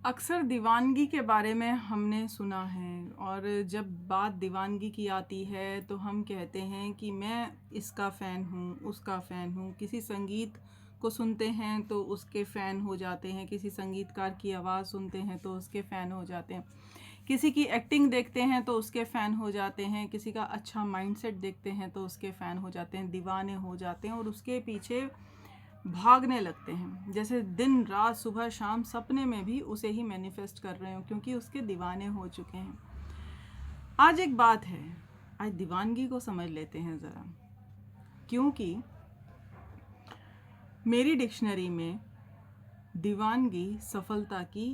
अक्सर दीवानगी के बारे में हमने सुना है और जब बात दीवानगी की आती है तो हम कहते हैं कि मैं इसका फ़ैन हूँ, उसका फ़ैन हूँ। किसी संगीत को सुनते हैं तो उसके फ़ैन हो जाते हैं, किसी संगीतकार की आवाज़ सुनते हैं तो उसके फ़ैन हो जाते हैं, किसी की एक्टिंग देखते हैं तो उसके फ़ैन हो जाते हैं, किसी का अच्छा माइंडसेट देखते हैं तो उसके फ़ैन हो जाते हैं, दीवाने हो जाते हैं और उसके पीछे भागने लगते हैं। जैसे दिन रात सुबह शाम सपने में भी उसे ही मैनिफेस्ट कर रहे हो क्योंकि उसके दीवाने हो चुके हैं। आज एक बात है, आज दीवानगी को समझ लेते हैं ज़रा, क्योंकि मेरी डिक्शनरी में दीवानगी सफलता की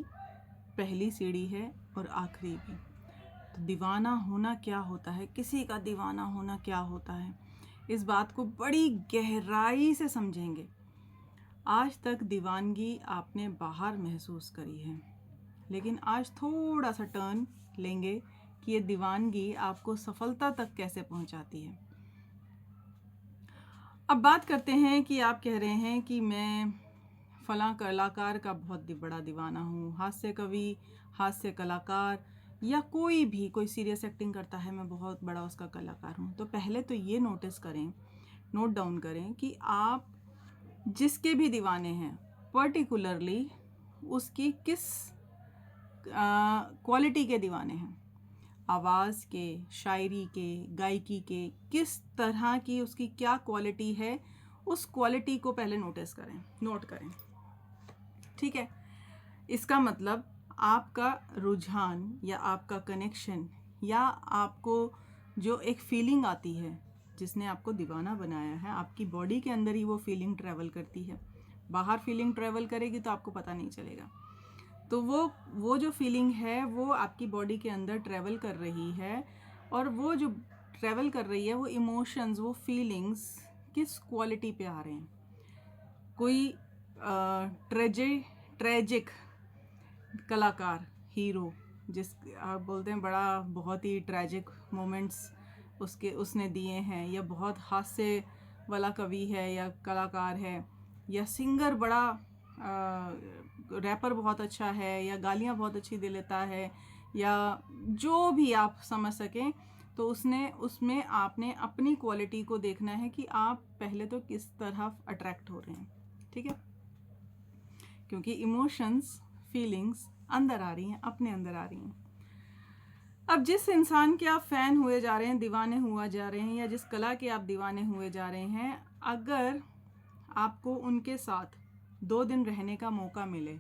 पहली सीढ़ी है और आखिरी भी। तो दीवाना होना क्या होता है, किसी का दीवाना होना क्या होता है, इस बात को बड़ी गहराई से समझेंगे। आज तक दीवानगी आपने बाहर महसूस करी है, लेकिन आज थोड़ा सा टर्न लेंगे कि ये दीवानगी आपको सफलता तक कैसे पहुंचाती है। अब बात करते हैं कि आप कह रहे हैं कि मैं फलां कलाकार का बहुत बड़ा दीवाना हूँ, हास्य कवि, हास्य कलाकार या कोई सीरियस एक्टिंग करता है, मैं बहुत बड़ा उसका कलाकार हूँ। तो पहले तो ये नोटिस करें, नोट डाउन करें कि आप जिसके भी दीवाने हैं पर्टिकुलरली उसकी किस क्वालिटी के दीवाने हैं। आवाज़ के, शायरी के, गायकी के, किस तरह की उसकी क्या क्वालिटी है, उस क्वालिटी को पहले नोट करें। ठीक है, इसका मतलब आपका रुझान या आपका कनेक्शन या आपको जो एक फीलिंग आती है जिसने आपको दीवाना बनाया है, आपकी बॉडी के अंदर ही वो फीलिंग ट्रैवल करती है। बाहर फीलिंग ट्रैवल करेगी तो आपको पता नहीं चलेगा। तो वो जो फीलिंग है वो आपकी बॉडी के अंदर ट्रैवल कर रही है, और वो जो ट्रैवल कर रही है वो इमोशंस, वो फीलिंग्स किस क्वालिटी पे आ रहे हैं। कोई ट्रेजिक कलाकार, हीरो, जिस आप बोलते हैं बड़ा बहुत ही ट्रेजिक मोमेंट्स उसने दिए हैं, या बहुत हास्य वाला कवि है या कलाकार है, या सिंगर बड़ा रैपर बहुत अच्छा है, या गालियाँ बहुत अच्छी दे लेता है, या जो भी आप समझ सकें, तो उसमें आपने अपनी क्वालिटी को देखना है कि आप पहले तो किस तरह अट्रैक्ट हो रहे हैं। ठीक है, क्योंकि इमोशंस, फीलिंग्स अंदर आ रही हैं, अपने अंदर आ रही हैं। अब जिस इंसान के आप फ़ैन हुए जा रहे हैं, दीवाने हुआ जा रहे हैं, या जिस कला के आप दीवाने हुए जा रहे हैं, अगर आपको उनके साथ 2 दिन रहने का मौका मिले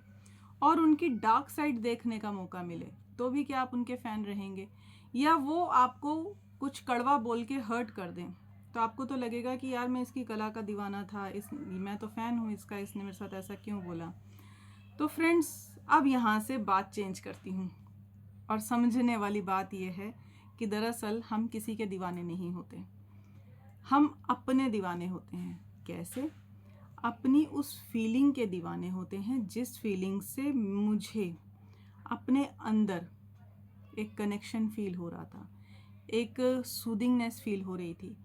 और उनकी डार्क साइड देखने का मौका मिले, तो भी क्या आप उनके फ़ैन रहेंगे? या वो आपको कुछ कड़वा बोल के हर्ट कर दें, तो आपको तो लगेगा कि यार मैं इसकी कला का दीवाना था, मैं तो फ़ैन हूँ इसका, इसने मेरे साथ ऐसा क्यों बोला। तो फ्रेंड्स, अब यहाँ से बात चेंज करती हूँ, और समझने वाली बात यह है कि दरअसल हम किसी के दीवाने नहीं होते, हम अपने दीवाने होते हैं। कैसे? अपनी उस फीलिंग के दीवाने होते हैं जिस फीलिंग से मुझे अपने अंदर एक कनेक्शन फील हो रहा था, एक सूदिंगनेस फील हो रही थी।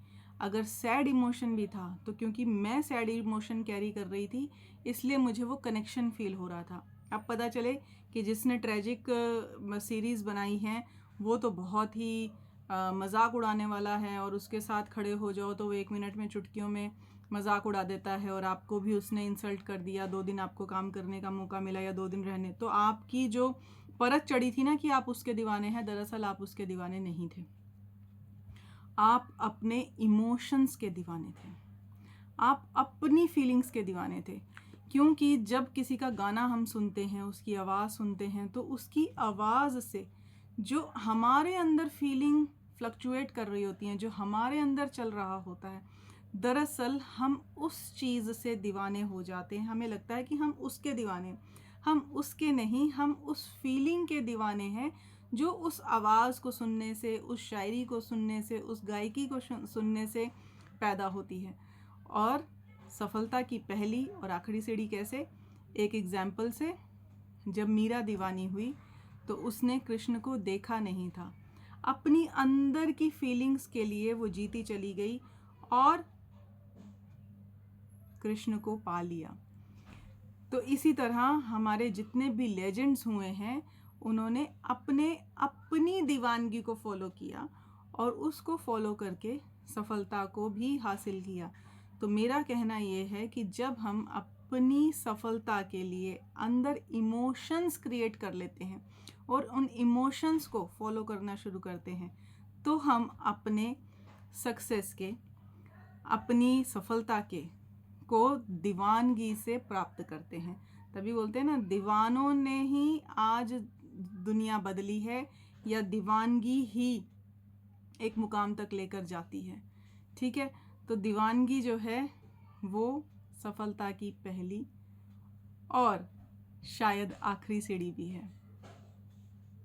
अगर सैड इमोशन भी था तो क्योंकि मैं सैड इमोशन कैरी कर रही थी, इसलिए मुझे वो कनेक्शन फील हो रहा था। अब पता चले कि जिसने ट्रेजिक सीरीज़ बनाई हैं वो तो बहुत ही मजाक उड़ाने वाला है, और उसके साथ खड़े हो जाओ तो वो 1 मिनट में चुटकियों में मजाक उड़ा देता है, और आपको भी उसने इंसल्ट कर दिया। 2 दिन आपको काम करने का मौका मिला या 2 दिन रहने, तो आपकी जो परत चढ़ी थी ना कि आप उसके दीवाने हैं, दरअसल आप उसके दीवाने नहीं थे, आप अपने इमोशंस के दीवाने थे, आप अपनी फीलिंग्स के दीवाने थे। क्योंकि जब किसी का गाना हम सुनते हैं, उसकी आवाज़ सुनते हैं, तो उसकी आवाज़ से जो हमारे अंदर फीलिंग फ्लक्चुएट कर रही होती हैं, जो हमारे अंदर चल रहा होता है, दरअसल हम उस चीज़ से दीवाने हो जाते हैं। हमें लगता है कि हम उसके दीवाने, हम उसके नहीं, हम उस फीलिंग के दीवाने हैं जो उस आवाज़ को सुनने से, उस शायरी को सुनने से, उस गायकी को सुनने से पैदा होती है। और सफलता की पहली और आखिरी सीढ़ी कैसे? एक एग्जाम्पल से, जब मीरा दीवानी हुई तो उसने कृष्ण को देखा नहीं था, अपनी अंदर की फीलिंग्स के लिए वो जीती चली गई और कृष्ण को पा लिया। तो इसी तरह हमारे जितने भी लेजेंड्स हुए हैं उन्होंने अपनी दीवानगी को फॉलो किया और उसको फॉलो करके सफलता को भी हासिल किया। तो मेरा कहना ये है कि जब हम अपनी सफलता के लिए अंदर इमोशंस क्रिएट कर लेते हैं और उन इमोशंस को फॉलो करना शुरू करते हैं तो हम अपने सक्सेस के, अपनी सफलता के को दीवानगी से प्राप्त करते हैं। तभी बोलते हैं ना, दीवानों ने ही आज दुनिया बदली है, या दीवानगी ही एक मुकाम तक लेकर जाती है। ठीक है, तो दीवानगी जो है वो सफलता की पहली और शायद आखिरी सीढ़ी भी है।